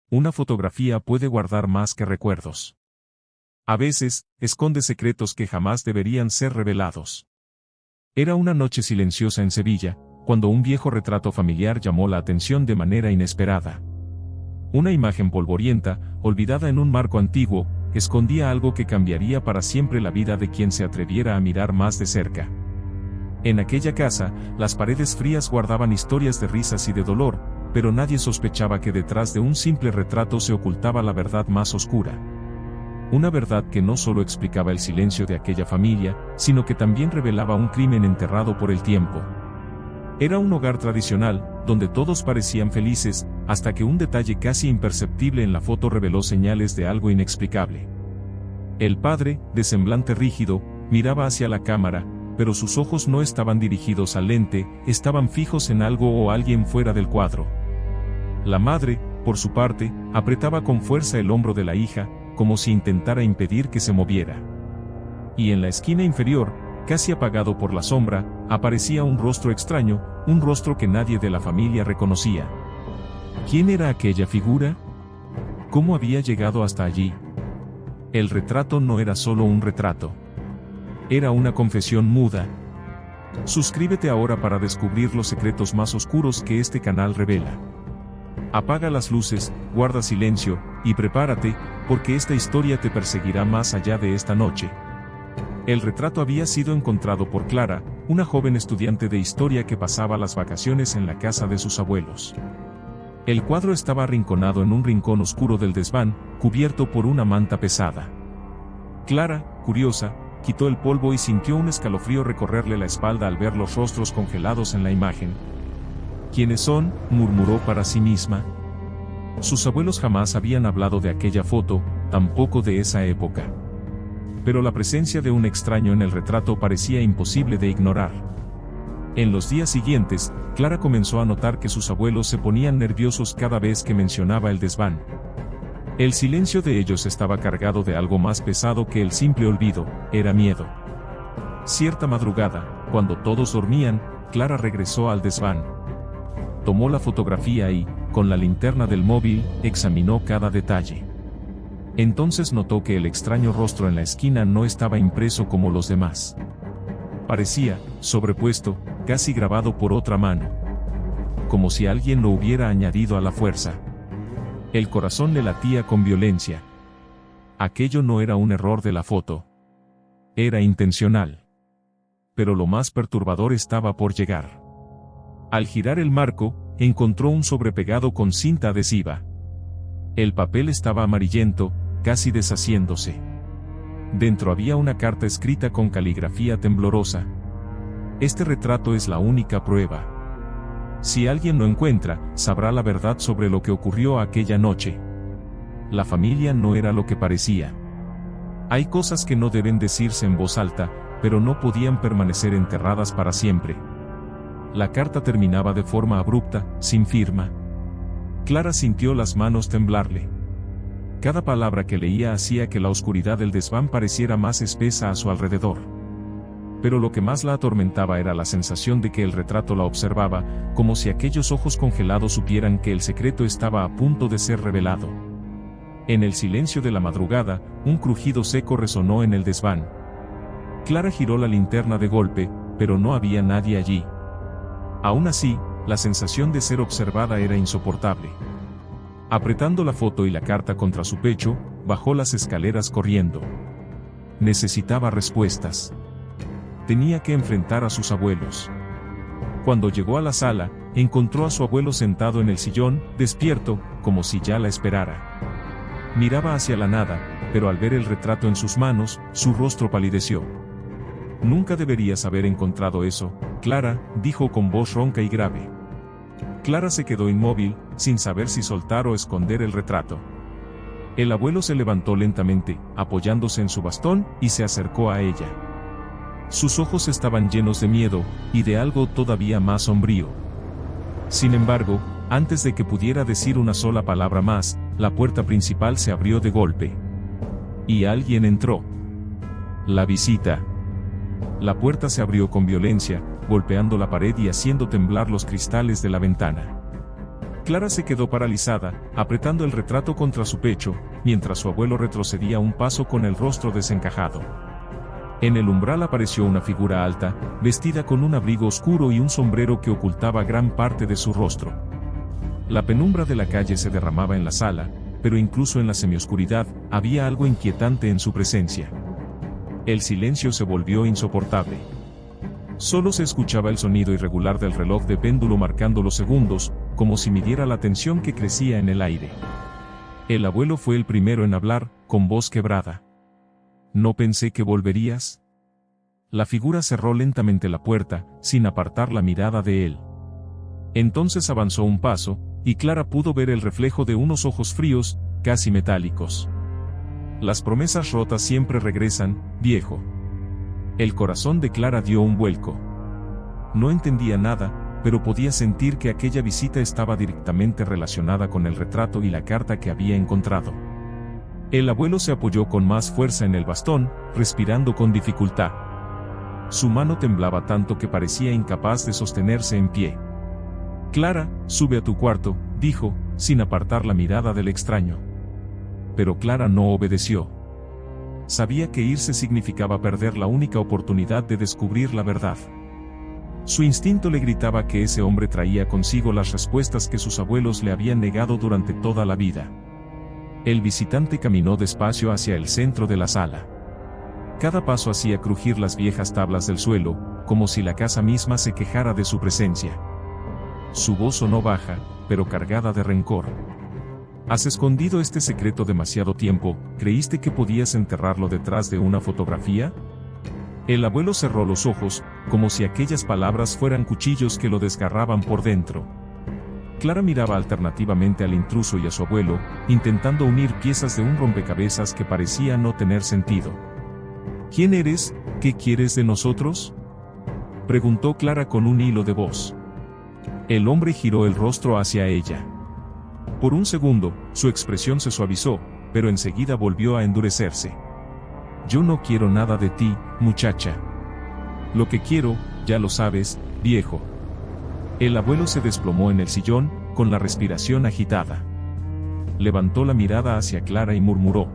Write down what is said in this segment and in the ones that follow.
Una fotografía puede guardar más que recuerdos. A veces, esconde secretos que jamás deberían ser revelados. Era una noche silenciosa en Sevilla, cuando un viejo retrato familiar llamó la atención de manera inesperada. Una imagen polvorienta, olvidada en un marco antiguo, escondía algo que cambiaría para siempre la vida de quien se atreviera a mirar más de cerca. En aquella casa, las paredes frías guardaban historias de risas y de dolor, pero nadie sospechaba que detrás de un simple retrato se ocultaba la verdad más oscura. Una verdad que no solo explicaba el silencio de aquella familia, sino que también revelaba un crimen enterrado por el tiempo. Era un hogar tradicional, donde todos parecían felices, hasta que un detalle casi imperceptible en la foto reveló señales de algo inexplicable. El padre, de semblante rígido, miraba hacia la cámara, pero sus ojos no estaban dirigidos al lente, estaban fijos en algo o alguien fuera del cuadro. La madre, por su parte, apretaba con fuerza el hombro de la hija, como si intentara impedir que se moviera. Y en la esquina inferior, casi apagado por la sombra, aparecía un rostro extraño, un rostro que nadie de la familia reconocía. ¿Quién era aquella figura? ¿Cómo había llegado hasta allí? El retrato no era solo un retrato. Era una confesión muda. Suscríbete ahora para descubrir los secretos más oscuros que este canal revela. Apaga las luces, guarda silencio, y prepárate, porque esta historia te perseguirá más allá de esta noche. El retrato había sido encontrado por Clara, una joven estudiante de historia que pasaba las vacaciones en la casa de sus abuelos. El cuadro estaba arrinconado en un rincón oscuro del desván, cubierto por una manta pesada. Clara, curiosa, quitó el polvo y sintió un escalofrío recorrerle la espalda al ver los rostros congelados en la imagen. ¿Quiénes son?, murmuró para sí misma. Sus abuelos jamás habían hablado de aquella foto, tampoco de esa época. Pero la presencia de un extraño en el retrato parecía imposible de ignorar. En los días siguientes, Clara comenzó a notar que sus abuelos se ponían nerviosos cada vez que mencionaba el desván. El silencio de ellos estaba cargado de algo más pesado que el simple olvido, era miedo. Cierta madrugada, cuando todos dormían, Clara regresó al desván. Tomó la fotografía y, con la linterna del móvil, examinó cada detalle. Entonces notó que el extraño rostro en la esquina no estaba impreso como los demás. Parecía, sobrepuesto, casi grabado por otra mano. Como si alguien lo hubiera añadido a la fuerza. El corazón le latía con violencia. Aquello no era un error de la foto. Era intencional. Pero lo más perturbador estaba por llegar. Al girar el marco, encontró un sobrepegado con cinta adhesiva. El papel estaba amarillento, casi deshaciéndose. Dentro había una carta escrita con caligrafía temblorosa. Este retrato es la única prueba. Si alguien lo encuentra, sabrá la verdad sobre lo que ocurrió aquella noche. La familia no era lo que parecía. Hay cosas que no deben decirse en voz alta, pero no podían permanecer enterradas para siempre. La carta terminaba de forma abrupta, sin firma. Clara sintió las manos temblarle. Cada palabra que leía hacía que la oscuridad del desván pareciera más espesa a su alrededor. Pero lo que más la atormentaba era la sensación de que el retrato la observaba, como si aquellos ojos congelados supieran que el secreto estaba a punto de ser revelado. En el silencio de la madrugada, un crujido seco resonó en el desván. Clara giró la linterna de golpe, pero no había nadie allí. Aún así, la sensación de ser observada era insoportable. Apretando la foto y la carta contra su pecho, bajó las escaleras corriendo. Necesitaba respuestas. Tenía que enfrentar a sus abuelos. Cuando llegó a la sala, encontró a su abuelo sentado en el sillón, despierto, como si ya la esperara. Miraba hacia la nada, pero al ver el retrato en sus manos, su rostro palideció. Nunca deberías haber encontrado eso, Clara, dijo con voz ronca y grave. Clara se quedó inmóvil, sin saber si soltar o esconder el retrato. El abuelo se levantó lentamente, apoyándose en su bastón, y se acercó a ella. Sus ojos estaban llenos de miedo, y de algo todavía más sombrío. Sin embargo, antes de que pudiera decir una sola palabra más, la puerta principal se abrió de golpe. Y alguien entró. La visita. La puerta se abrió con violencia, golpeando la pared y haciendo temblar los cristales de la ventana. Clara se quedó paralizada, apretando el retrato contra su pecho, mientras su abuelo retrocedía un paso con el rostro desencajado. En el umbral apareció una figura alta, vestida con un abrigo oscuro y un sombrero que ocultaba gran parte de su rostro. La penumbra de la calle se derramaba en la sala, pero incluso en la semioscuridad, había algo inquietante en su presencia. El silencio se volvió insoportable. Solo se escuchaba el sonido irregular del reloj de péndulo marcando los segundos, como si midiera la tensión que crecía en el aire. El abuelo fue el primero en hablar, con voz quebrada. ¿No pensé que volverías? La figura cerró lentamente la puerta, sin apartar la mirada de él. Entonces avanzó un paso, y Clara pudo ver el reflejo de unos ojos fríos, casi metálicos. Las promesas rotas siempre regresan, viejo. El corazón de Clara dio un vuelco. No entendía nada, pero podía sentir que aquella visita estaba directamente relacionada con el retrato y la carta que había encontrado. El abuelo se apoyó con más fuerza en el bastón, respirando con dificultad. Su mano temblaba tanto que parecía incapaz de sostenerse en pie. Clara, sube a tu cuarto, dijo, sin apartar la mirada del extraño. Pero Clara no obedeció. Sabía que irse significaba perder la única oportunidad de descubrir la verdad. Su instinto le gritaba que ese hombre traía consigo las respuestas que sus abuelos le habían negado durante toda la vida. El visitante caminó despacio hacia el centro de la sala. Cada paso hacía crujir las viejas tablas del suelo, como si la casa misma se quejara de su presencia. Su voz sonó baja, pero cargada de rencor. ¿Has escondido este secreto demasiado tiempo? ¿Creíste que podías enterrarlo detrás de una fotografía? El abuelo cerró los ojos, como si aquellas palabras fueran cuchillos que lo desgarraban por dentro. Clara miraba alternativamente al intruso y a su abuelo, intentando unir piezas de un rompecabezas que parecía no tener sentido. ¿Quién eres? ¿Qué quieres de nosotros?, preguntó Clara con un hilo de voz. El hombre giró el rostro hacia ella. Por un segundo, su expresión se suavizó, pero enseguida volvió a endurecerse. Yo no quiero nada de ti, muchacha. Lo que quiero, ya lo sabes, viejo. El abuelo se desplomó en el sillón, con la respiración agitada. Levantó la mirada hacia Clara y murmuró.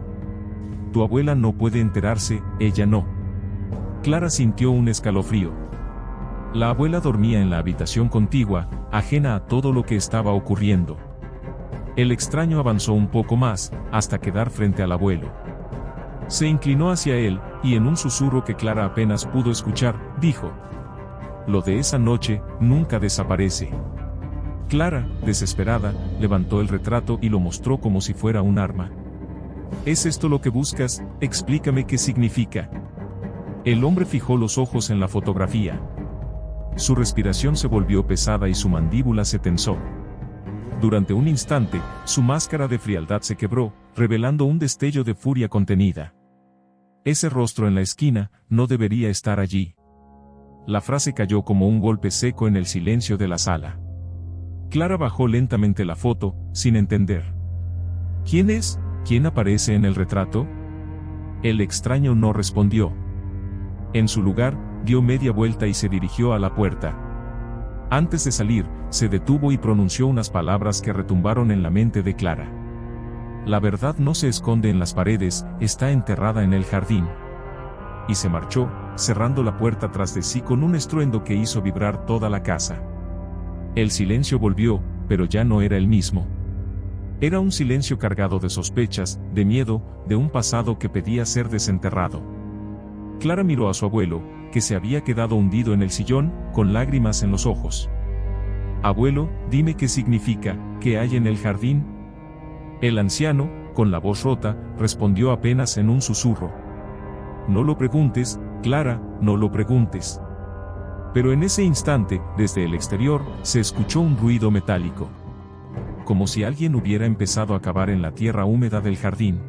Tu abuela no puede enterarse, ella no. Clara sintió un escalofrío. La abuela dormía en la habitación contigua, ajena a todo lo que estaba ocurriendo. El extraño avanzó un poco más, hasta quedar frente al abuelo. Se inclinó hacia él, y en un susurro que Clara apenas pudo escuchar, dijo: lo de esa noche, nunca desaparece. Clara, desesperada, levantó el retrato y lo mostró como si fuera un arma. ¿Es esto lo que buscas? Explícame qué significa. El hombre fijó los ojos en la fotografía. Su respiración se volvió pesada y su mandíbula se tensó. Durante un instante, su máscara de frialdad se quebró, revelando un destello de furia contenida. Ese rostro en la esquina, no debería estar allí. La frase cayó como un golpe seco en el silencio de la sala. Clara bajó lentamente la foto, sin entender. ¿Quién es? ¿Quién aparece en el retrato? El extraño no respondió. En su lugar, dio media vuelta y se dirigió a la puerta. Antes de salir, se detuvo y pronunció unas palabras que retumbaron en la mente de Clara. La verdad no se esconde en las paredes, está enterrada en el jardín. Y se marchó, cerrando la puerta tras de sí con un estruendo que hizo vibrar toda la casa. El silencio volvió, pero ya no era el mismo. Era un silencio cargado de sospechas, de miedo, de un pasado que pedía ser desenterrado. Clara miró a su abuelo, que se había quedado hundido en el sillón, con lágrimas en los ojos. Abuelo, dime qué significa, ¿qué hay en el jardín? El anciano, con la voz rota, respondió apenas en un susurro. No lo preguntes, Clara, no lo preguntes. Pero en ese instante, desde el exterior, se escuchó un ruido metálico. Como si alguien hubiera empezado a cavar en la tierra húmeda del jardín.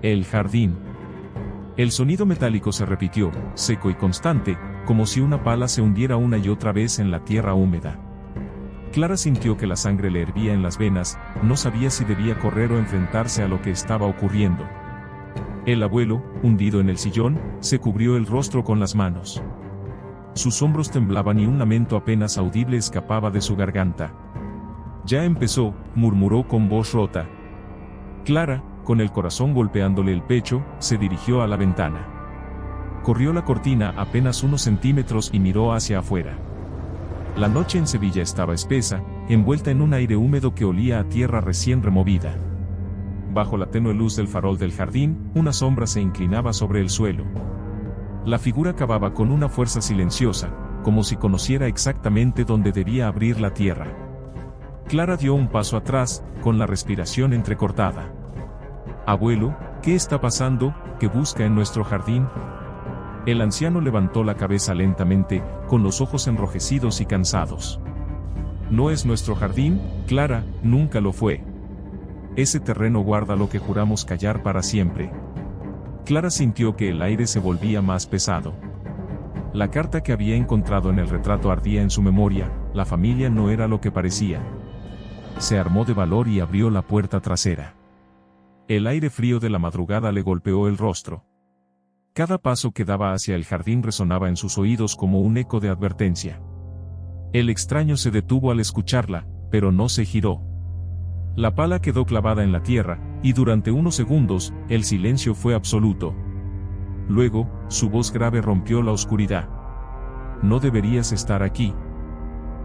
El jardín. El sonido metálico se repitió, seco y constante, como si una pala se hundiera una y otra vez en la tierra húmeda. Clara sintió que la sangre le hervía en las venas, no sabía si debía correr o enfrentarse a lo que estaba ocurriendo. El abuelo, hundido en el sillón, se cubrió el rostro con las manos. Sus hombros temblaban y un lamento apenas audible escapaba de su garganta. Ya empezó, murmuró con voz rota. Clara, con el corazón golpeándole el pecho, se dirigió a la ventana. Corrió la cortina apenas unos centímetros y miró hacia afuera. La noche en Sevilla estaba espesa, envuelta en un aire húmedo que olía a tierra recién removida. Bajo la tenue luz del farol del jardín, una sombra se inclinaba sobre el suelo. La figura cavaba con una fuerza silenciosa, como si conociera exactamente dónde debía abrir la tierra. Clara dio un paso atrás, con la respiración entrecortada. «Abuelo, ¿qué está pasando? ¿Qué busca en nuestro jardín?» El anciano levantó la cabeza lentamente, con los ojos enrojecidos y cansados. «No es nuestro jardín, Clara, nunca lo fue. Ese terreno guarda lo que juramos callar para siempre». Clara sintió que el aire se volvía más pesado. La carta que había encontrado en el retrato ardía en su memoria, la familia no era lo que parecía. Se armó de valor y abrió la puerta trasera. El aire frío de la madrugada le golpeó el rostro. Cada paso que daba hacia el jardín resonaba en sus oídos como un eco de advertencia. El extraño se detuvo al escucharla, pero no se giró. La pala quedó clavada en la tierra, y durante unos segundos, el silencio fue absoluto. Luego, su voz grave rompió la oscuridad. «No deberías estar aquí».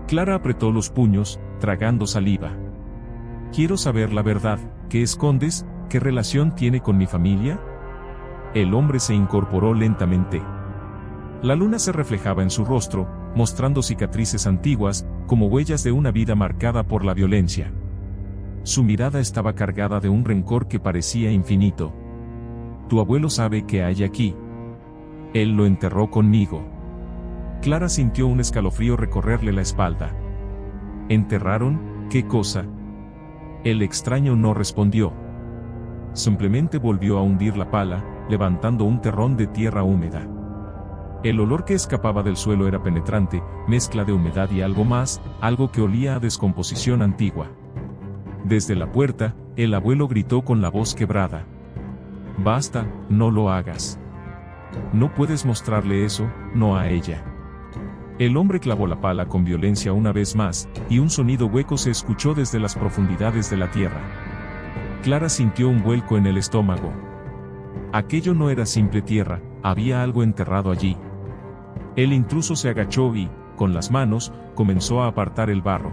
Clara apretó los puños, tragando saliva. «Quiero saber la verdad, ¿qué escondes? ¿Qué relación tiene con mi familia?» El hombre se incorporó lentamente. La luna se reflejaba en su rostro, mostrando cicatrices antiguas, como huellas de una vida marcada por la violencia. Su mirada estaba cargada de un rencor que parecía infinito. «Tu abuelo sabe que hay aquí. Él lo enterró conmigo». Clara sintió un escalofrío recorrerle la espalda. «¿Enterraron? ¿Qué cosa?» El extraño no respondió. Simplemente volvió a hundir la pala, levantando un terrón de tierra húmeda. El olor que escapaba del suelo era penetrante, mezcla de humedad y algo más, algo que olía a descomposición antigua. Desde la puerta, el abuelo gritó con la voz quebrada. «Basta, no lo hagas. No puedes mostrarle eso, no a ella». El hombre clavó la pala con violencia una vez más, y un sonido hueco se escuchó desde las profundidades de la tierra. Clara sintió un vuelco en el estómago. Aquello no era simple tierra, había algo enterrado allí. El intruso se agachó y, con las manos, comenzó a apartar el barro.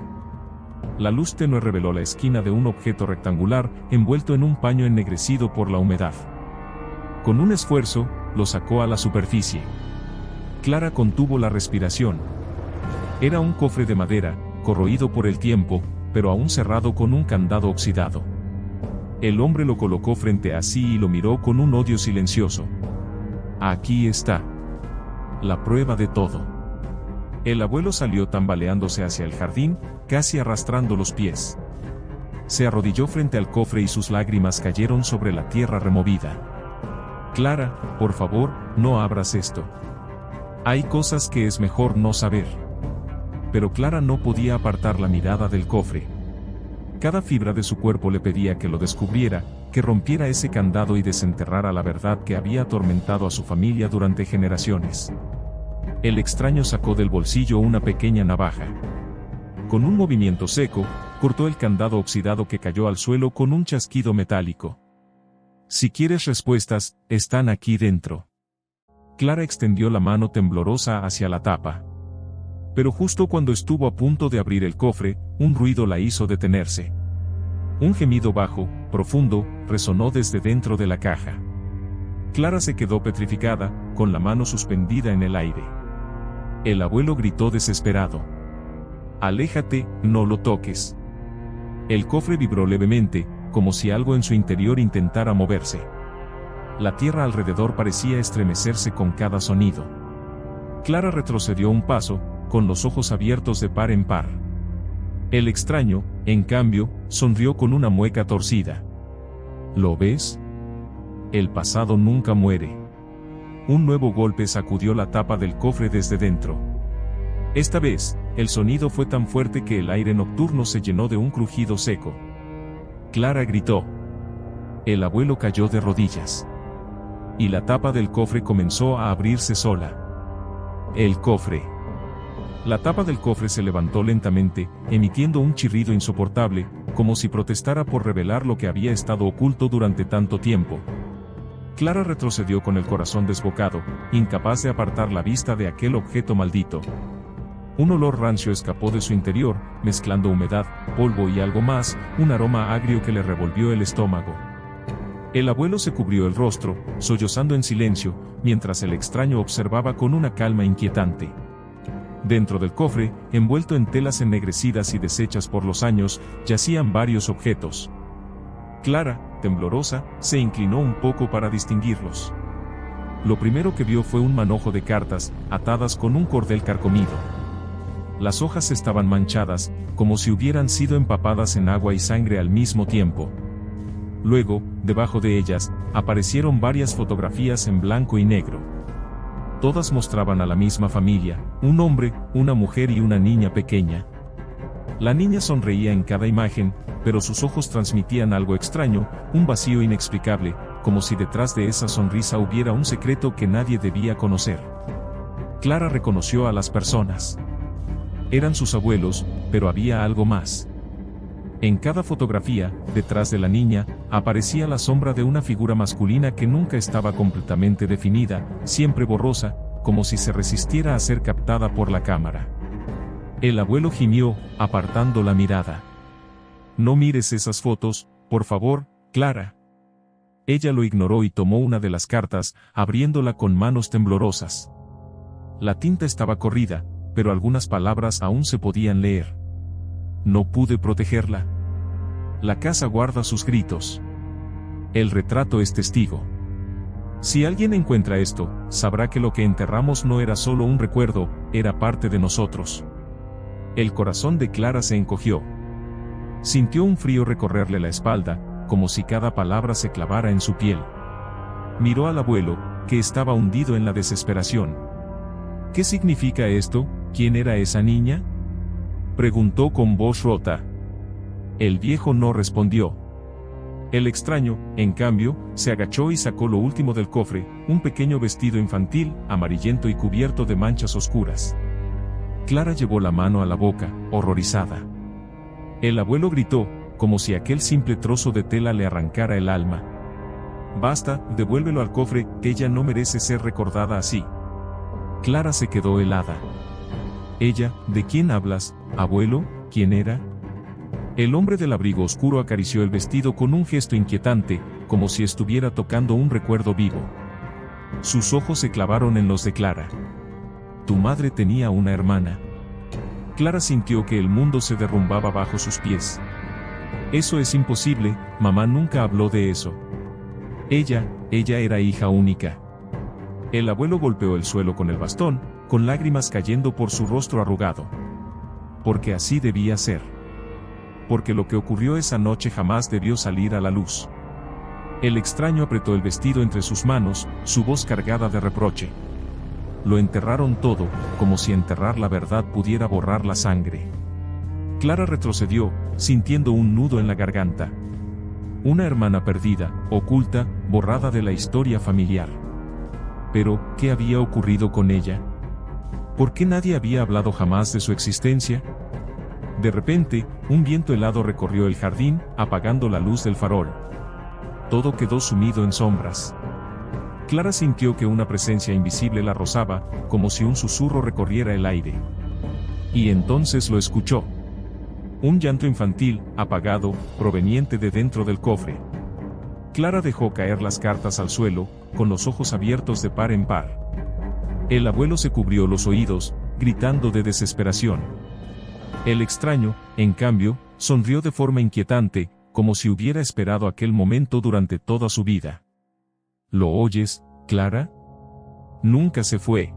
La luz tenue reveló la esquina de un objeto rectangular, envuelto en un paño ennegrecido por la humedad. Con un esfuerzo, lo sacó a la superficie. Clara contuvo la respiración. Era un cofre de madera, corroído por el tiempo, pero aún cerrado con un candado oxidado. El hombre lo colocó frente a sí y lo miró con un odio silencioso. «Aquí está. La prueba de todo». El abuelo salió tambaleándose hacia el jardín, casi arrastrando los pies. Se arrodilló frente al cofre y sus lágrimas cayeron sobre la tierra removida. «Clara, por favor, no abras esto. Hay cosas que es mejor no saber». Pero Clara no podía apartar la mirada del cofre. Cada fibra de su cuerpo le pedía que lo descubriera, que rompiera ese candado y desenterrara la verdad que había atormentado a su familia durante generaciones. El extraño sacó del bolsillo una pequeña navaja. Con un movimiento seco, cortó el candado oxidado que cayó al suelo con un chasquido metálico. «Si quieres respuestas, están aquí dentro». Clara extendió la mano temblorosa hacia la tapa. Pero justo cuando estuvo a punto de abrir el cofre, un ruido la hizo detenerse. Un gemido bajo, profundo, resonó desde dentro de la caja. Clara se quedó petrificada, con la mano suspendida en el aire. El abuelo gritó desesperado. «Aléjate, no lo toques». El cofre vibró levemente, como si algo en su interior intentara moverse. La tierra alrededor parecía estremecerse con cada sonido. Clara retrocedió un paso, con los ojos abiertos de par en par. El extraño, en cambio, sonrió con una mueca torcida. «¿Lo ves? El pasado nunca muere». Un nuevo golpe sacudió la tapa del cofre desde dentro. Esta vez, el sonido fue tan fuerte que el aire nocturno se llenó de un crujido seco. Clara gritó. El abuelo cayó de rodillas. Y la tapa del cofre comenzó a abrirse sola. El cofre. La tapa del cofre se levantó lentamente, emitiendo un chirrido insoportable, como si protestara por revelar lo que había estado oculto durante tanto tiempo. Clara retrocedió con el corazón desbocado, incapaz de apartar la vista de aquel objeto maldito. Un olor rancio escapó de su interior, mezclando humedad, polvo y algo más, un aroma agrio que le revolvió el estómago. El abuelo se cubrió el rostro, sollozando en silencio, mientras el extraño observaba con una calma inquietante. Dentro del cofre, envuelto en telas ennegrecidas y deshechas por los años, yacían varios objetos. Clara, temblorosa, se inclinó un poco para distinguirlos. Lo primero que vio fue un manojo de cartas, atadas con un cordel carcomido. Las hojas estaban manchadas, como si hubieran sido empapadas en agua y sangre al mismo tiempo. Luego, debajo de ellas, aparecieron varias fotografías en blanco y negro. Todas mostraban a la misma familia, un hombre, una mujer y una niña pequeña. La niña sonreía en cada imagen, pero sus ojos transmitían algo extraño, un vacío inexplicable, como si detrás de esa sonrisa hubiera un secreto que nadie debía conocer. Clara reconoció a las personas. Eran sus abuelos, pero había algo más. En cada fotografía, detrás de la niña, aparecía la sombra de una figura masculina que nunca estaba completamente definida, siempre borrosa, como si se resistiera a ser captada por la cámara. El abuelo gimió, apartando la mirada. «No mires esas fotos, por favor, Clara». Ella lo ignoró y tomó una de las cartas, abriéndola con manos temblorosas. La tinta estaba corrida, pero algunas palabras aún se podían leer. «No pude protegerla. La casa guarda sus gritos. El retrato es testigo. Si alguien encuentra esto, sabrá que lo que enterramos no era solo un recuerdo, era parte de nosotros». El corazón de Clara se encogió. Sintió un frío recorrerle la espalda, como si cada palabra se clavara en su piel. Miró al abuelo, que estaba hundido en la desesperación. «¿Qué significa esto? ¿Quién era esa niña?», preguntó con voz rota. El viejo no respondió. El extraño, en cambio, se agachó y sacó lo último del cofre, un pequeño vestido infantil, amarillento y cubierto de manchas oscuras. Clara llevó la mano a la boca, horrorizada. El abuelo gritó, como si aquel simple trozo de tela le arrancara el alma. «Basta, devuélvelo al cofre, que ella no merece ser recordada así». Clara se quedó helada. «Ella, ¿de quién hablas, abuelo? ¿Quién era?». El hombre del abrigo oscuro acarició el vestido con un gesto inquietante, como si estuviera tocando un recuerdo vivo. Sus ojos se clavaron en los de Clara. «Tu madre tenía una hermana». Clara sintió que el mundo se derrumbaba bajo sus pies. «Eso es imposible, mamá nunca habló de eso». Ella era hija única». El abuelo golpeó el suelo con el bastón, con lágrimas cayendo por su rostro arrugado. «Porque así debía ser. Porque lo que ocurrió esa noche jamás debió salir a la luz». El extraño apretó el vestido entre sus manos, su voz cargada de reproche. «Lo enterraron todo, como si enterrar la verdad pudiera borrar la sangre». Clara retrocedió, sintiendo un nudo en la garganta. Una hermana perdida, oculta, borrada de la historia familiar. Pero, ¿qué había ocurrido con ella? ¿Por qué nadie había hablado jamás de su existencia? De repente, un viento helado recorrió el jardín, apagando la luz del farol. Todo quedó sumido en sombras. Clara sintió que una presencia invisible la rozaba, como si un susurro recorriera el aire. Y entonces lo escuchó. Un llanto infantil, apagado, proveniente de dentro del cofre. Clara dejó caer las cartas al suelo, con los ojos abiertos de par en par. El abuelo se cubrió los oídos, gritando de desesperación. El extraño, en cambio, sonrió de forma inquietante, como si hubiera esperado aquel momento durante toda su vida. ¿Lo oyes, Clara? Nunca se fue.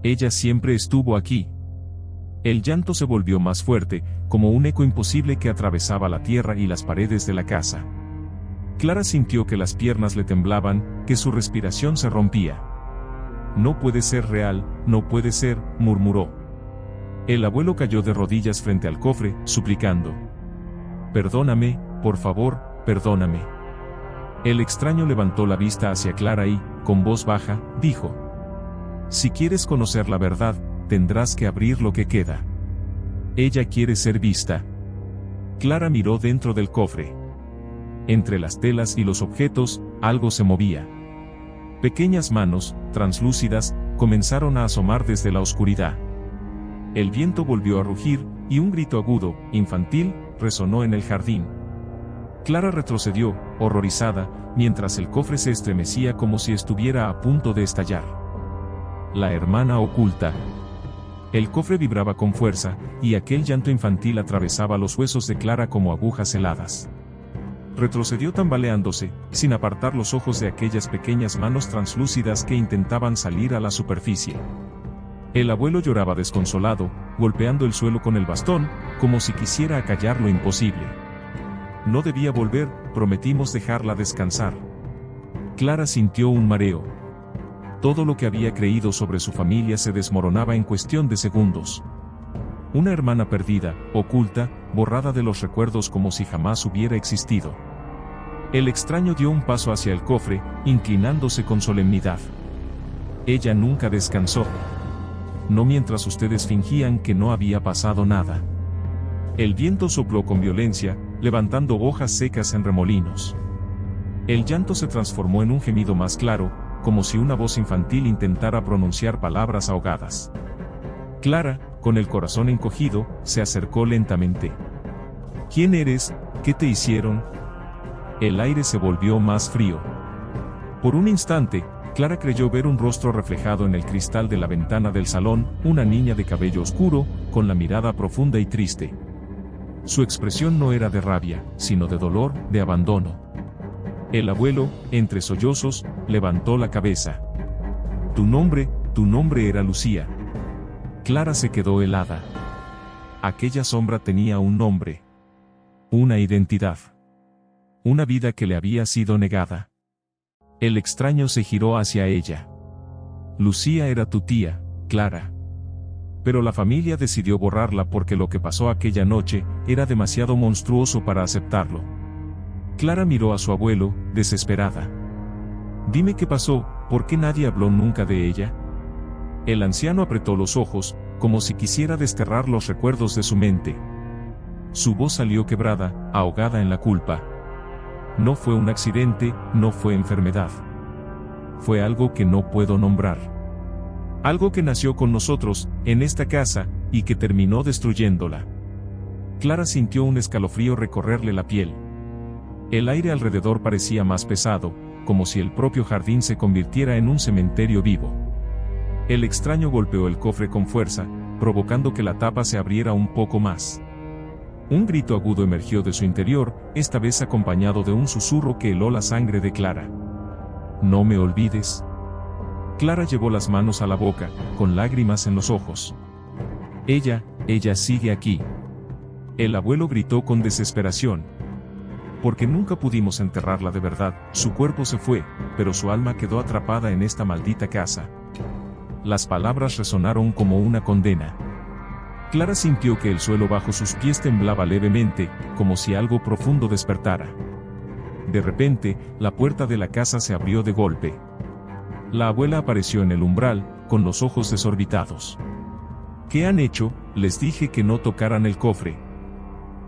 Ella siempre estuvo aquí. El llanto se volvió más fuerte, como un eco imposible que atravesaba la tierra y las paredes de la casa. Clara sintió que las piernas le temblaban, que su respiración se rompía. «No puede ser real, no puede ser», murmuró. El abuelo cayó de rodillas frente al cofre, suplicando. «Perdóname, por favor, perdóname». El extraño levantó la vista hacia Clara y, con voz baja, dijo: «Si quieres conocer la verdad, tendrás que abrir lo que queda. Ella quiere ser vista. Clara miró dentro del cofre. Entre las telas y los objetos, algo se movía. Pequeñas manos, translúcidas, comenzaron a asomar desde la oscuridad. El viento volvió a rugir, y un grito agudo, infantil, resonó en el jardín. Clara retrocedió, horrorizada, mientras el cofre se estremecía como si estuviera a punto de estallar. La hermana oculta. El cofre vibraba con fuerza, y aquel llanto infantil atravesaba los huesos de Clara como agujas heladas. Retrocedió tambaleándose, sin apartar los ojos de aquellas pequeñas manos translúcidas que intentaban salir a la superficie. El abuelo lloraba desconsolado, golpeando el suelo con el bastón, como si quisiera acallar lo imposible. No debía volver, prometimos dejarla descansar. Clara sintió un mareo. Todo lo que había creído sobre su familia se desmoronaba en cuestión de segundos. Una hermana perdida, oculta, borrada de los recuerdos como si jamás hubiera existido. El extraño dio un paso hacia el cofre, inclinándose con solemnidad. Ella nunca descansó. No mientras ustedes fingían que no había pasado nada. El viento sopló con violencia, levantando hojas secas en remolinos. El llanto se transformó en un gemido más claro, como si una voz infantil intentara pronunciar palabras ahogadas. Clara, con el corazón encogido, se acercó lentamente. ¿Quién eres? ¿Qué te hicieron? El aire se volvió más frío. Por un instante, Clara creyó ver un rostro reflejado en el cristal de la ventana del salón, una niña de cabello oscuro, con la mirada profunda y triste. Su expresión no era de rabia, sino de dolor, de abandono. El abuelo, entre sollozos, levantó la cabeza. Tu nombre era Lucía. Clara se quedó helada. Aquella sombra tenía un nombre. Una identidad. Una vida que le había sido negada. El extraño se giró hacia ella. Lucía era tu tía, Clara. Pero la familia decidió borrarla porque lo que pasó aquella noche era demasiado monstruoso para aceptarlo. Clara miró a su abuelo, desesperada. Dime qué pasó, ¿por qué nadie habló nunca de ella? El anciano apretó los ojos, como si quisiera desterrar los recuerdos de su mente. Su voz salió quebrada, ahogada en la culpa. No fue un accidente, no fue enfermedad. Fue algo que no puedo nombrar. Algo que nació con nosotros, en esta casa, y que terminó destruyéndola. Clara sintió un escalofrío recorrerle la piel. El aire alrededor parecía más pesado, como si el propio jardín se convirtiera en un cementerio vivo. El extraño golpeó el cofre con fuerza, provocando que la tapa se abriera un poco más. Un grito agudo emergió de su interior, esta vez acompañado de un susurro que heló la sangre de Clara. No me olvides. Clara llevó las manos a la boca, con lágrimas en los ojos. Ella sigue aquí. El abuelo gritó con desesperación. Porque nunca pudimos enterrarla de verdad, su cuerpo se fue, pero su alma quedó atrapada en esta maldita casa. Las palabras resonaron como una condena. Clara sintió que el suelo bajo sus pies temblaba levemente, como si algo profundo despertara. De repente, la puerta de la casa se abrió de golpe. La abuela apareció en el umbral, con los ojos desorbitados. ¿Qué han hecho? Les dije que no tocaran el cofre.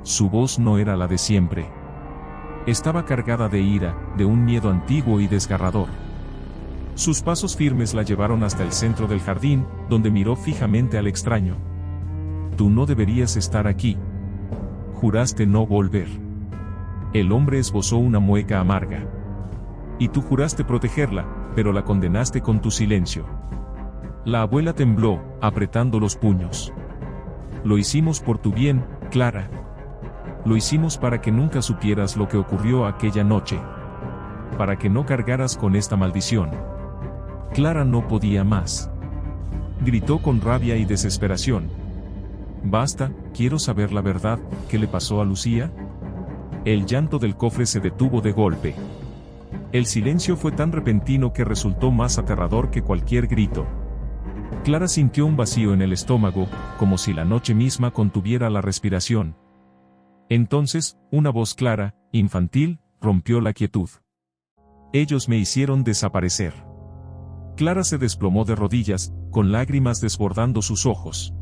Su voz no era la de siempre. Estaba cargada de ira, de un miedo antiguo y desgarrador. Sus pasos firmes la llevaron hasta el centro del jardín, donde miró fijamente al extraño. Tú no deberías estar aquí. Juraste no volver. El hombre esbozó una mueca amarga. Y tú juraste protegerla, pero la condenaste con tu silencio. La abuela tembló, apretando los puños. Lo hicimos por tu bien, Clara. Lo hicimos para que nunca supieras lo que ocurrió aquella noche. Para que no cargaras con esta maldición. Clara no podía más. Gritó con rabia y desesperación. Basta, quiero saber la verdad, ¿qué le pasó a Lucía? El llanto del cofre se detuvo de golpe. El silencio fue tan repentino que resultó más aterrador que cualquier grito. Clara sintió un vacío en el estómago, como si la noche misma contuviera la respiración. Entonces, una voz clara, infantil, rompió la quietud. Ellos me hicieron desaparecer. Clara se desplomó de rodillas, con lágrimas desbordando sus ojos.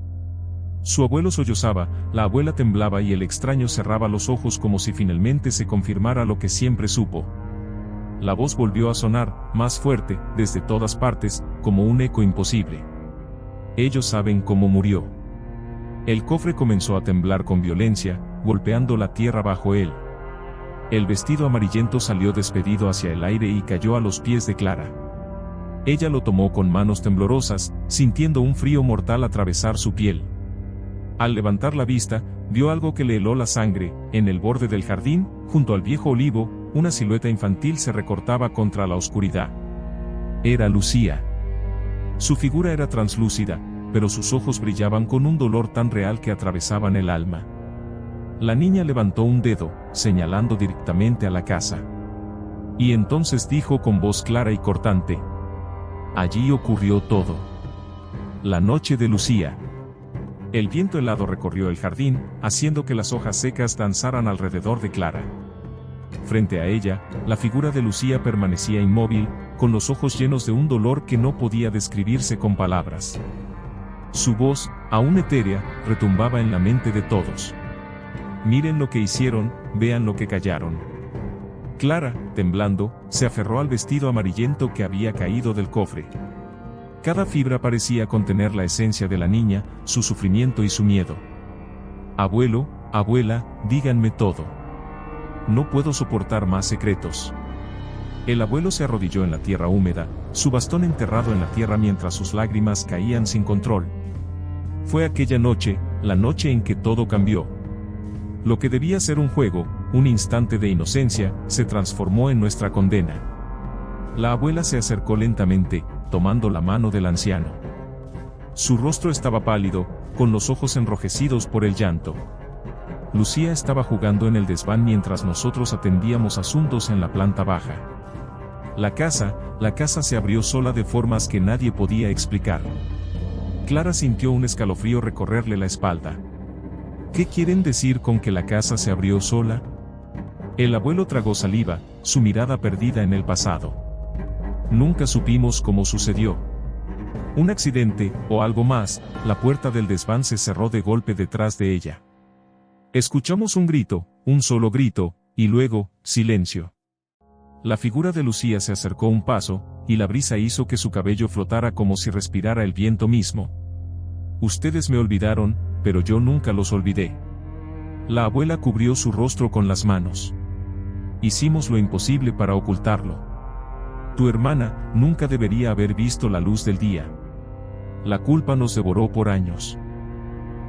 Su abuelo sollozaba, la abuela temblaba y el extraño cerraba los ojos como si finalmente se confirmara lo que siempre supo. La voz volvió a sonar, más fuerte, desde todas partes, como un eco imposible. Ellos saben cómo murió. El cofre comenzó a temblar con violencia, golpeando la tierra bajo él. El vestido amarillento salió despedido hacia el aire y cayó a los pies de Clara. Ella lo tomó con manos temblorosas, sintiendo un frío mortal atravesar su piel. Al levantar la vista, vio algo que le heló la sangre. En el borde del jardín, junto al viejo olivo, una silueta infantil se recortaba contra la oscuridad. Era Lucía. Su figura era translúcida, pero sus ojos brillaban con un dolor tan real que atravesaban el alma. La niña levantó un dedo, señalando directamente a la casa. Y entonces dijo con voz clara y cortante: allí ocurrió todo. La noche de Lucía. El viento helado recorrió el jardín, haciendo que las hojas secas danzaran alrededor de Clara. Frente a ella, la figura de Lucía permanecía inmóvil, con los ojos llenos de un dolor que no podía describirse con palabras. Su voz, aún etérea, retumbaba en la mente de todos. Miren lo que hicieron, vean lo que callaron. Clara, temblando, se aferró al vestido amarillento que había caído del cofre. Cada fibra parecía contener la esencia de la niña, su sufrimiento y su miedo. Abuelo, abuela, díganme todo. No puedo soportar más secretos. El abuelo se arrodilló en la tierra húmeda, su bastón enterrado en la tierra mientras sus lágrimas caían sin control. Fue aquella noche, la noche en que todo cambió. Lo que debía ser un juego, un instante de inocencia, se transformó en nuestra condena. La abuela se acercó lentamente, tomando la mano del anciano. Su rostro estaba pálido, con los ojos enrojecidos por el llanto. Lucía estaba jugando en el desván mientras nosotros atendíamos asuntos en la planta baja. La casa se abrió sola de formas que nadie podía explicar. Clara sintió un escalofrío recorrerle la espalda. ¿Qué quieren decir con que la casa se abrió sola? El abuelo tragó saliva, su mirada perdida en el pasado. Nunca supimos cómo sucedió. Un accidente, o algo más. La puerta del desván se cerró de golpe detrás de ella. Escuchamos un grito, un solo grito, y luego, silencio. La figura de Lucía se acercó un paso, y la brisa hizo que su cabello flotara como si respirara el viento mismo. Ustedes me olvidaron, pero yo nunca los olvidé. La abuela cubrió su rostro con las manos. Hicimos lo imposible para ocultarlo. Tu hermana nunca debería haber visto la luz del día. La culpa nos devoró por años.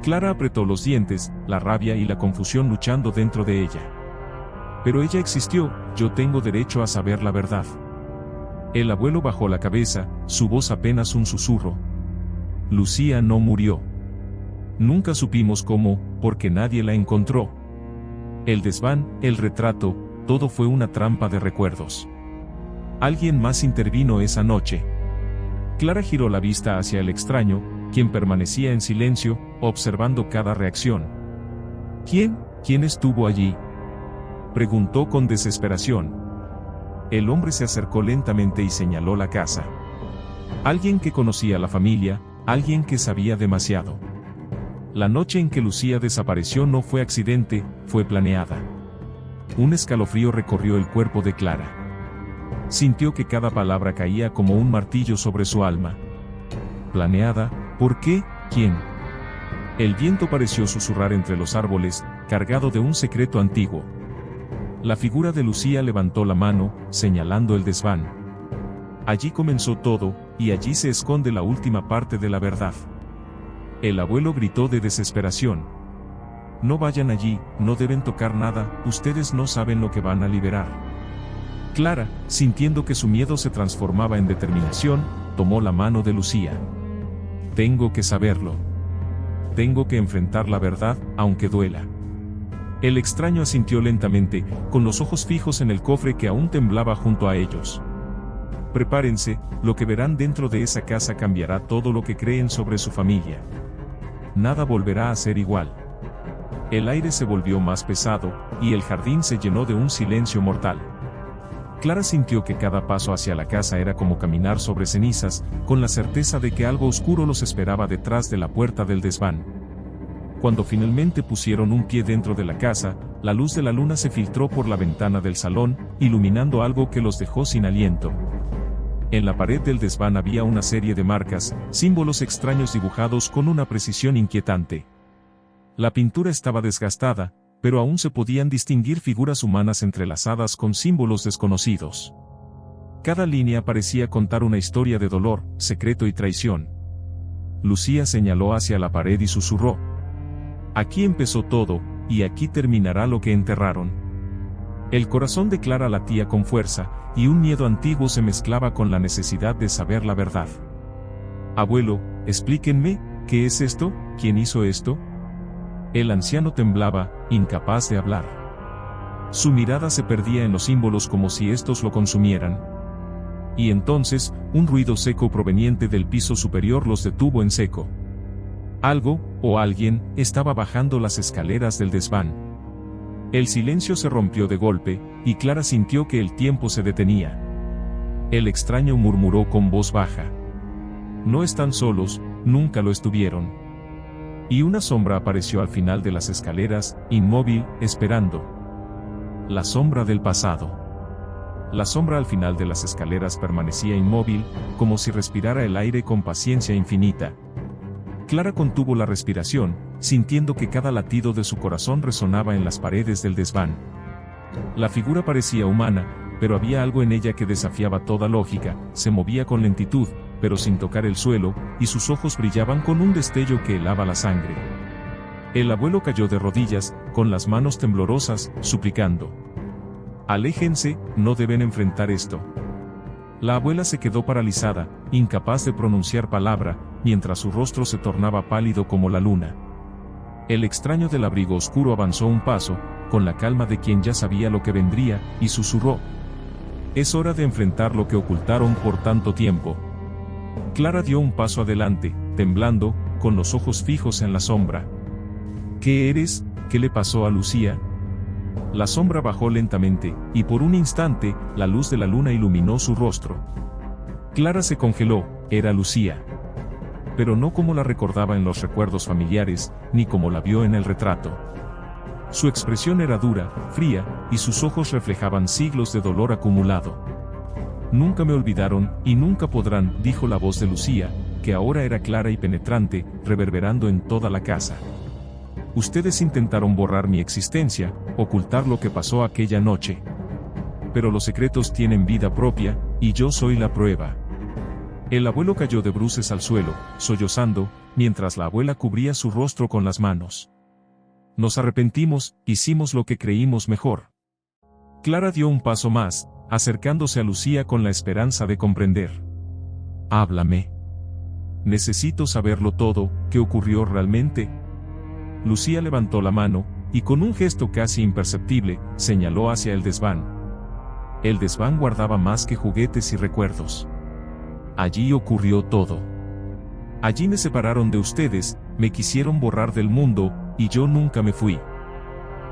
Clara apretó los dientes, la rabia y la confusión luchando dentro de ella. Pero ella existió, yo tengo derecho a saber la verdad. El abuelo bajó la cabeza, su voz apenas un susurro. Lucía no murió. Nunca supimos cómo, porque nadie la encontró. El desván, el retrato, todo fue una trampa de recuerdos. Alguien más intervino esa noche. Clara giró la vista hacia el extraño, quien permanecía en silencio, observando cada reacción. ¿Quién estuvo allí?, preguntó con desesperación. El hombre se acercó lentamente y señaló la casa. Alguien que conocía a la familia, alguien que sabía demasiado. La noche en que Lucía desapareció no fue accidente, fue planeada. Un escalofrío recorrió el cuerpo de Clara. Sintió que cada palabra caía como un martillo sobre su alma. ¿Planeada? ¿Por qué? ¿Quién? El viento pareció susurrar entre los árboles, cargado de un secreto antiguo. La figura de Lucía levantó la mano, señalando el desván. Allí comenzó todo, y allí se esconde la última parte de la verdad. El abuelo gritó de desesperación. No vayan allí, no deben tocar nada, ustedes no saben lo que van a liberar. Clara, sintiendo que su miedo se transformaba en determinación, tomó la mano de Lucía. Tengo que saberlo. Tengo que enfrentar la verdad, aunque duela. El extraño asintió lentamente, con los ojos fijos en el cofre que aún temblaba junto a ellos. Prepárense, lo que verán dentro de esa casa cambiará todo lo que creen sobre su familia. Nada volverá a ser igual. El aire se volvió más pesado, y el jardín se llenó de un silencio mortal. Clara sintió que cada paso hacia la casa era como caminar sobre cenizas, con la certeza de que algo oscuro los esperaba detrás de la puerta del desván. Cuando finalmente pusieron un pie dentro de la casa, la luz de la luna se filtró por la ventana del salón, iluminando algo que los dejó sin aliento. En la pared del desván había una serie de marcas, símbolos extraños dibujados con una precisión inquietante. La pintura estaba desgastada, pero aún se podían distinguir figuras humanas entrelazadas con símbolos desconocidos. Cada línea parecía contar una historia de dolor, secreto y traición. Lucía señaló hacia la pared y susurró: «Aquí empezó todo, y aquí terminará lo que enterraron». El corazón de Clara latía con fuerza, y un miedo antiguo se mezclaba con la necesidad de saber la verdad. «Abuelo, explíquenme, ¿qué es esto? ¿Quién hizo esto?». El anciano temblaba, incapaz de hablar. Su mirada se perdía en los símbolos como si estos lo consumieran. Y entonces, un ruido seco proveniente del piso superior los detuvo en seco. Algo, o alguien, estaba bajando las escaleras del desván. El silencio se rompió de golpe, y Clara sintió que el tiempo se detenía. El extraño murmuró con voz baja: «No están solos, nunca lo estuvieron». Y una sombra apareció al final de las escaleras, inmóvil, esperando. La sombra del pasado. La sombra al final de las escaleras permanecía inmóvil, como si respirara el aire con paciencia infinita. Clara contuvo la respiración, sintiendo que cada latido de su corazón resonaba en las paredes del desván. La figura parecía humana, pero había algo en ella que desafiaba toda lógica, se movía con lentitud, pero sin tocar el suelo, y sus ojos brillaban con un destello que helaba la sangre. El abuelo cayó de rodillas, con las manos temblorosas, suplicando: «Aléjense, no deben enfrentar esto». La abuela se quedó paralizada, incapaz de pronunciar palabra, mientras su rostro se tornaba pálido como la luna. El extraño del abrigo oscuro avanzó un paso, con la calma de quien ya sabía lo que vendría, y susurró: «Es hora de enfrentar lo que ocultaron por tanto tiempo». Clara dio un paso adelante, temblando, con los ojos fijos en la sombra. «¿Qué eres? ¿Qué le pasó a Lucía?». La sombra bajó lentamente, y por un instante, la luz de la luna iluminó su rostro. Clara se congeló, era Lucía. Pero no como la recordaba en los recuerdos familiares, ni como la vio en el retrato. Su expresión era dura, fría, y sus ojos reflejaban siglos de dolor acumulado. «Nunca me olvidaron, y nunca podrán», dijo la voz de Lucía, que ahora era clara y penetrante, reverberando en toda la casa. «Ustedes intentaron borrar mi existencia, ocultar lo que pasó aquella noche. Pero los secretos tienen vida propia, y yo soy la prueba». El abuelo cayó de bruces al suelo, sollozando, mientras la abuela cubría su rostro con las manos. «Nos arrepentimos, hicimos lo que creímos mejor». Clara dio un paso más, acercándose a Lucía con la esperanza de comprender. «Háblame. Necesito saberlo todo, ¿qué ocurrió realmente?». Lucía levantó la mano, y con un gesto casi imperceptible, señaló hacia el desván. El desván guardaba más que juguetes y recuerdos. Allí ocurrió todo. Allí me separaron de ustedes, me quisieron borrar del mundo, y yo nunca me fui.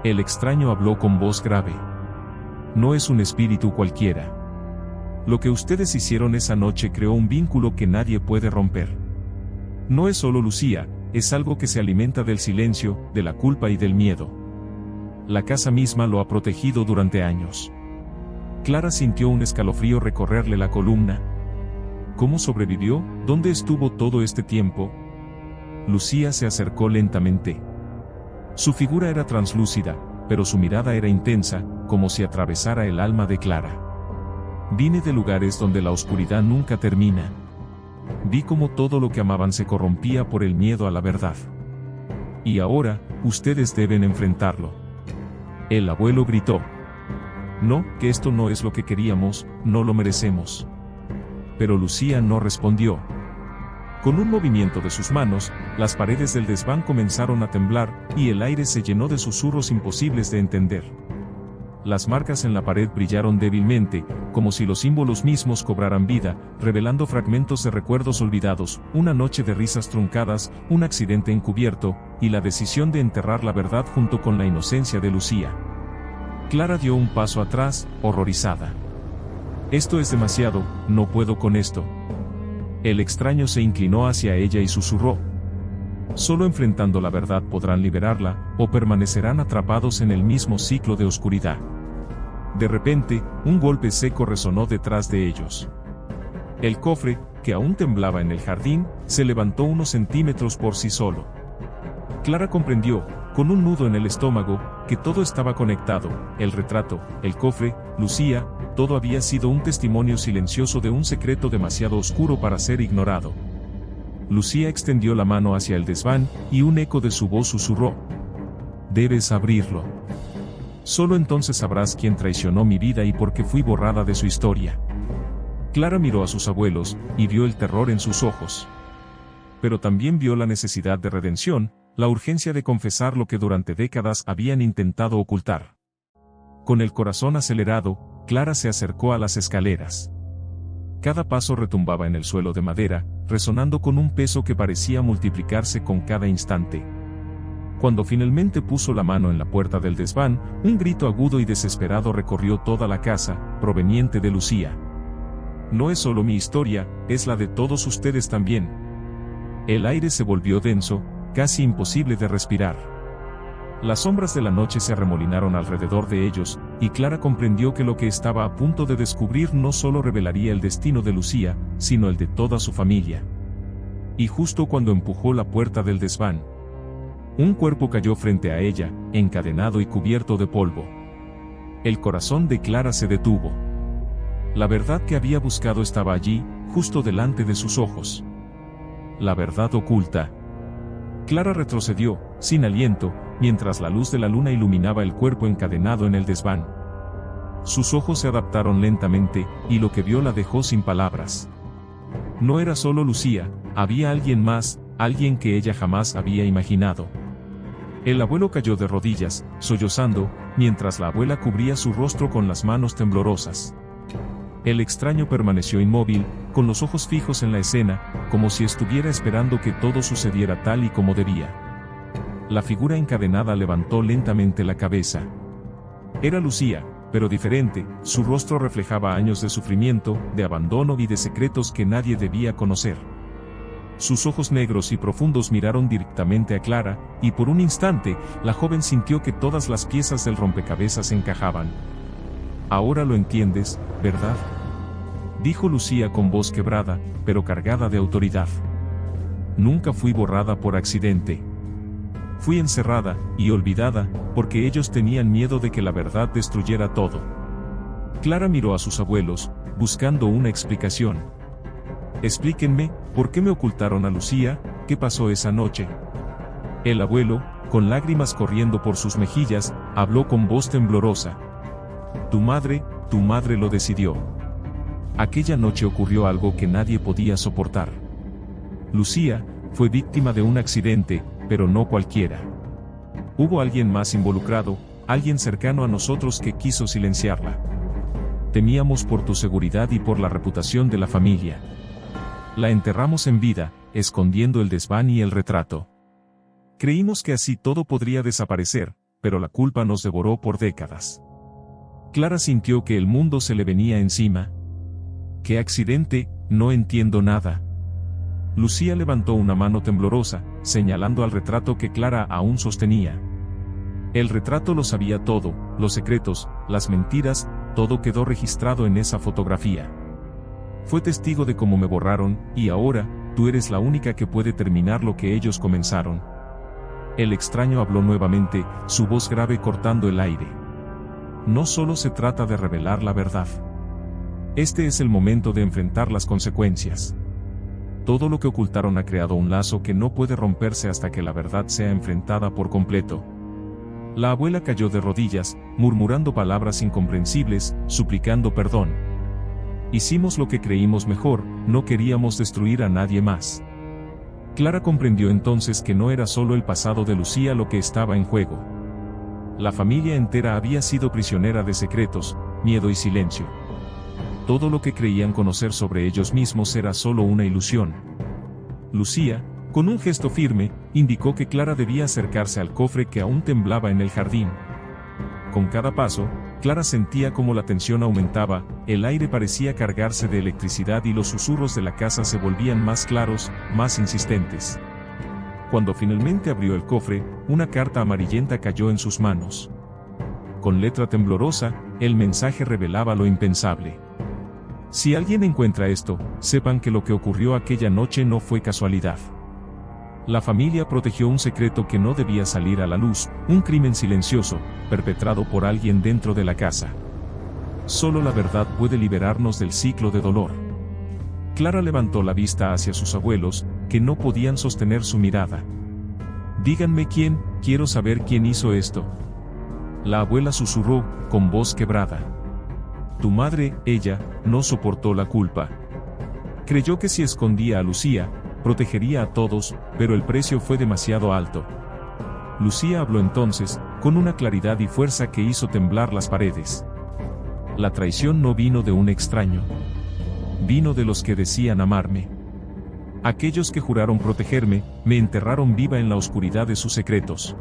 El extraño habló con voz grave. «No es un espíritu cualquiera. Lo que ustedes hicieron esa noche creó un vínculo que nadie puede romper. No es solo Lucía, es algo que se alimenta del silencio, de la culpa y del miedo. La casa misma lo ha protegido durante años». Clara sintió un escalofrío recorrerle la columna. ¿Cómo sobrevivió? ¿Dónde estuvo todo este tiempo? Lucía se acercó lentamente. Su figura era translúcida, pero su mirada era intensa, como si atravesara el alma de Clara. «Vine de lugares donde la oscuridad nunca termina. Vi cómo todo lo que amaban se corrompía por el miedo a la verdad. Y ahora, ustedes deben enfrentarlo». El abuelo gritó: «No, que esto no es lo que queríamos, no lo merecemos». Pero Lucía no respondió. Con un movimiento de sus manos, las paredes del desván comenzaron a temblar, y el aire se llenó de susurros imposibles de entender. Las marcas en la pared brillaron débilmente, como si los símbolos mismos cobraran vida, revelando fragmentos de recuerdos olvidados, una noche de risas truncadas, un accidente encubierto, y la decisión de enterrar la verdad junto con la inocencia de Lucía. Clara dio un paso atrás, horrorizada. Esto es demasiado, no puedo con esto. El extraño se inclinó hacia ella y susurró. Solo enfrentando la verdad podrán liberarla, o permanecerán atrapados en el mismo ciclo de oscuridad. De repente, un golpe seco resonó detrás de ellos. El cofre, que aún temblaba en el jardín, se levantó unos centímetros por sí solo. Clara comprendió, con un nudo en el estómago, que todo estaba conectado: el retrato, el cofre, Lucía, todo había sido un testimonio silencioso de un secreto demasiado oscuro para ser ignorado. Lucía extendió la mano hacia el desván, y un eco de su voz susurró: debes abrirlo. Solo entonces sabrás quién traicionó mi vida y por qué fui borrada de su historia. Clara miró a sus abuelos, y vio el terror en sus ojos. Pero también vio la necesidad de redención, la urgencia de confesar lo que durante décadas habían intentado ocultar. Con el corazón acelerado, Clara se acercó a las escaleras. Cada paso retumbaba en el suelo de madera, resonando con un peso que parecía multiplicarse con cada instante. Cuando finalmente puso la mano en la puerta del desván, un grito agudo y desesperado recorrió toda la casa, proveniente de Lucía. No es solo mi historia, es la de todos ustedes también. El aire se volvió denso, casi imposible de respirar. Las sombras de la noche se arremolinaron alrededor de ellos, y Clara comprendió que lo que estaba a punto de descubrir no solo revelaría el destino de Lucía, sino el de toda su familia. Y justo cuando empujó la puerta del desván, un cuerpo cayó frente a ella, encadenado y cubierto de polvo. El corazón de Clara se detuvo. La verdad que había buscado estaba allí, justo delante de sus ojos. La verdad oculta. Clara retrocedió, sin aliento, mientras la luz de la luna iluminaba el cuerpo encadenado en el desván. Sus ojos se adaptaron lentamente, y lo que vio la dejó sin palabras. No era solo Lucía, había alguien más, alguien que ella jamás había imaginado. El abuelo cayó de rodillas, sollozando, mientras la abuela cubría su rostro con las manos temblorosas. El extraño permaneció inmóvil, con los ojos fijos en la escena, como si estuviera esperando que todo sucediera tal y como debía. La figura encadenada levantó lentamente la cabeza. Era Lucía, pero diferente, su rostro reflejaba años de sufrimiento, de abandono y de secretos que nadie debía conocer. Sus ojos negros y profundos miraron directamente a Clara, y por un instante, la joven sintió que todas las piezas del rompecabezas encajaban. Ahora lo entiendes, ¿verdad? Dijo Lucía con voz quebrada, pero cargada de autoridad. Nunca fui borrada por accidente. Fui encerrada, y olvidada, porque ellos tenían miedo de que la verdad destruyera todo. Clara miró a sus abuelos, buscando una explicación. Explíquenme, ¿por qué me ocultaron a Lucía? ¿Qué pasó esa noche? El abuelo, con lágrimas corriendo por sus mejillas, habló con voz temblorosa. Tu madre lo decidió. Aquella noche ocurrió algo que nadie podía soportar. Lucía fue víctima de un accidente, pero no cualquiera. Hubo alguien más involucrado, alguien cercano a nosotros que quiso silenciarla. Temíamos por tu seguridad y por la reputación de la familia. La enterramos en vida, escondiendo el desván y el retrato. Creímos que así todo podría desaparecer, pero la culpa nos devoró por décadas. Clara sintió que el mundo se le venía encima. ¿Qué accidente? No entiendo nada. Lucía levantó una mano temblorosa, señalando al retrato que Clara aún sostenía. El retrato lo sabía todo, los secretos, las mentiras, todo quedó registrado en esa fotografía. Fue testigo de cómo me borraron, y ahora, tú eres la única que puede terminar lo que ellos comenzaron. El extraño habló nuevamente, su voz grave cortando el aire. No solo se trata de revelar la verdad. Este es el momento de enfrentar las consecuencias. Todo lo que ocultaron ha creado un lazo que no puede romperse hasta que la verdad sea enfrentada por completo. La abuela cayó de rodillas, murmurando palabras incomprensibles, suplicando perdón. Hicimos lo que creímos mejor, no queríamos destruir a nadie más. Clara comprendió entonces que no era solo el pasado de Lucía lo que estaba en juego. La familia entera había sido prisionera de secretos, miedo y silencio. Todo lo que creían conocer sobre ellos mismos era solo una ilusión. Lucía, con un gesto firme, indicó que Clara debía acercarse al cofre que aún temblaba en el jardín. Con cada paso, Clara sentía como la tensión aumentaba, el aire parecía cargarse de electricidad y los susurros de la casa se volvían más claros, más insistentes. Cuando finalmente abrió el cofre, una carta amarillenta cayó en sus manos. Con letra temblorosa, el mensaje revelaba lo impensable. Si alguien encuentra esto, sepan que lo que ocurrió aquella noche no fue casualidad. La familia protegió un secreto que no debía salir a la luz, un crimen silencioso, perpetrado por alguien dentro de la casa. Solo la verdad puede liberarnos del ciclo de dolor. Clara levantó la vista hacia sus abuelos, que no podían sostener su mirada. Díganme quién, quiero saber quién hizo esto. La abuela susurró, con voz quebrada. Tu madre, ella, no soportó la culpa. Creyó que si escondía a Lucía, protegería a todos, pero el precio fue demasiado alto. Lucía habló entonces, con una claridad y fuerza que hizo temblar las paredes. La traición no vino de un extraño. Vino de los que decían amarme. Aquellos que juraron protegerme, me enterraron viva en la oscuridad de sus secretos.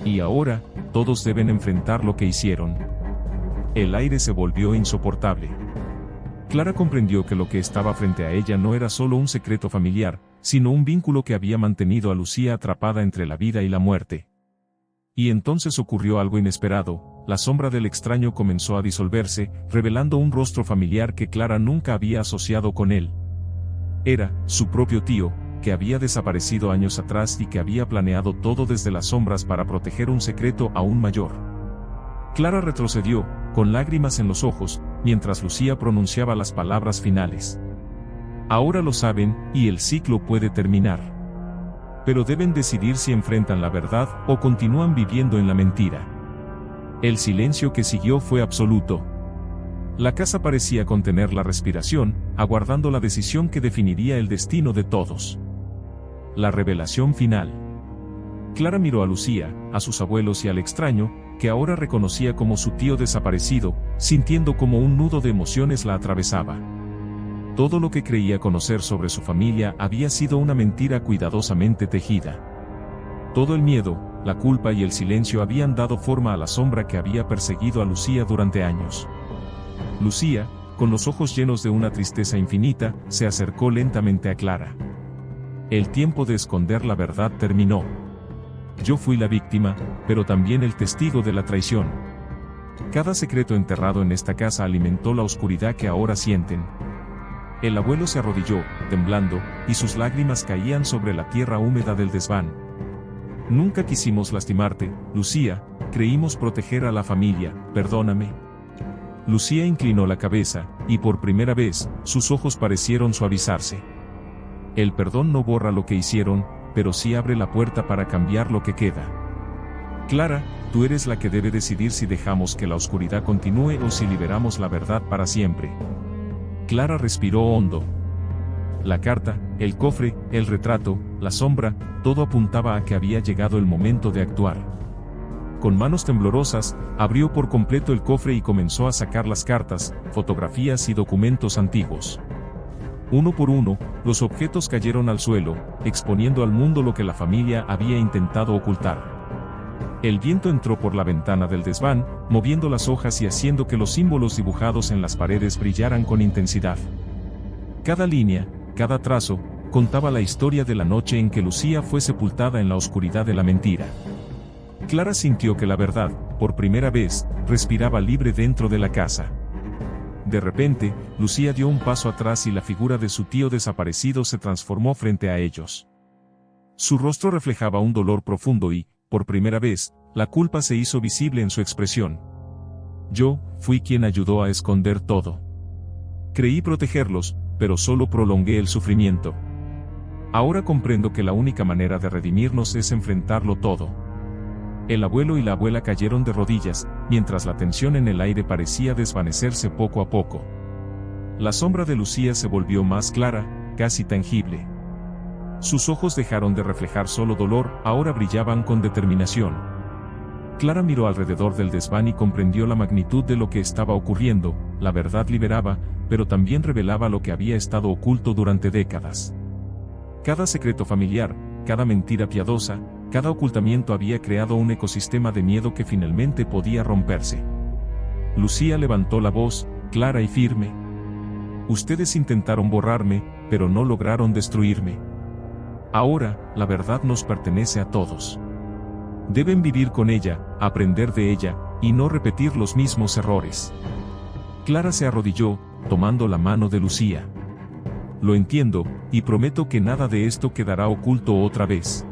Y ahora, todos deben enfrentar lo que hicieron. El aire se volvió insoportable. Clara comprendió que lo que estaba frente a ella no era solo un secreto familiar, sino un vínculo que había mantenido a Lucía atrapada entre la vida y la muerte. Y entonces ocurrió algo inesperado, la sombra del extraño comenzó a disolverse, revelando un rostro familiar que Clara nunca había asociado con él. Era su propio tío, que había desaparecido años atrás y que había planeado todo desde las sombras para proteger un secreto aún mayor. Clara retrocedió, con lágrimas en los ojos, mientras Lucía pronunciaba las palabras finales. Ahora lo saben, y el ciclo puede terminar. Pero deben decidir si enfrentan la verdad o continúan viviendo en la mentira. El silencio que siguió fue absoluto. La casa parecía contener la respiración, aguardando la decisión que definiría el destino de todos. La revelación final. Clara miró a Lucía, a sus abuelos y al extraño, que ahora reconocía como su tío desaparecido, sintiendo como un nudo de emociones la atravesaba. Todo lo que creía conocer sobre su familia había sido una mentira cuidadosamente tejida. Todo el miedo, la culpa y el silencio habían dado forma a la sombra que había perseguido a Lucía durante años. Lucía, con los ojos llenos de una tristeza infinita, se acercó lentamente a Clara. El tiempo de esconder la verdad terminó. Yo fui la víctima, pero también el testigo de la traición. Cada secreto enterrado en esta casa alimentó la oscuridad que ahora sienten. El abuelo se arrodilló, temblando, y sus lágrimas caían sobre la tierra húmeda del desván. Nunca quisimos lastimarte, Lucía, creímos proteger a la familia, perdóname. Lucía inclinó la cabeza, y por primera vez, sus ojos parecieron suavizarse. El perdón no borra lo que hicieron, pero sí abre la puerta para cambiar lo que queda. Clara, tú eres la que debe decidir si dejamos que la oscuridad continúe o si liberamos la verdad para siempre. Clara respiró hondo. La carta, el cofre, el retrato, la sombra, todo apuntaba a que había llegado el momento de actuar. Con manos temblorosas, abrió por completo el cofre y comenzó a sacar las cartas, fotografías y documentos antiguos. Uno por uno, los objetos cayeron al suelo, exponiendo al mundo lo que la familia había intentado ocultar. El viento entró por la ventana del desván, moviendo las hojas y haciendo que los símbolos dibujados en las paredes brillaran con intensidad. Cada línea, cada trazo, contaba la historia de la noche en que Lucía fue sepultada en la oscuridad de la mentira. Clara sintió que la verdad, por primera vez, respiraba libre dentro de la casa. De repente, Lucía dio un paso atrás y la figura de su tío desaparecido se transformó frente a ellos. Su rostro reflejaba un dolor profundo y, por primera vez, la culpa se hizo visible en su expresión. Yo, fui quien ayudó a esconder todo. Creí protegerlos, pero solo prolongué el sufrimiento. Ahora comprendo que la única manera de redimirnos es enfrentarlo todo. El abuelo y la abuela cayeron de rodillas, mientras la tensión en el aire parecía desvanecerse poco a poco. La sombra de Lucía se volvió más clara, casi tangible. Sus ojos dejaron de reflejar solo dolor, ahora brillaban con determinación. Clara miró alrededor del desván y comprendió la magnitud de lo que estaba ocurriendo. La verdad liberaba, pero también revelaba lo que había estado oculto durante décadas. Cada secreto familiar, cada mentira piadosa, cada ocultamiento había creado un ecosistema de miedo que finalmente podía romperse. Lucía levantó la voz, clara y firme. Ustedes intentaron borrarme, pero no lograron destruirme. Ahora, la verdad nos pertenece a todos. Deben vivir con ella, aprender de ella, y no repetir los mismos errores. Clara se arrodilló, tomando la mano de Lucía. Lo entiendo, y prometo que nada de esto quedará oculto otra vez.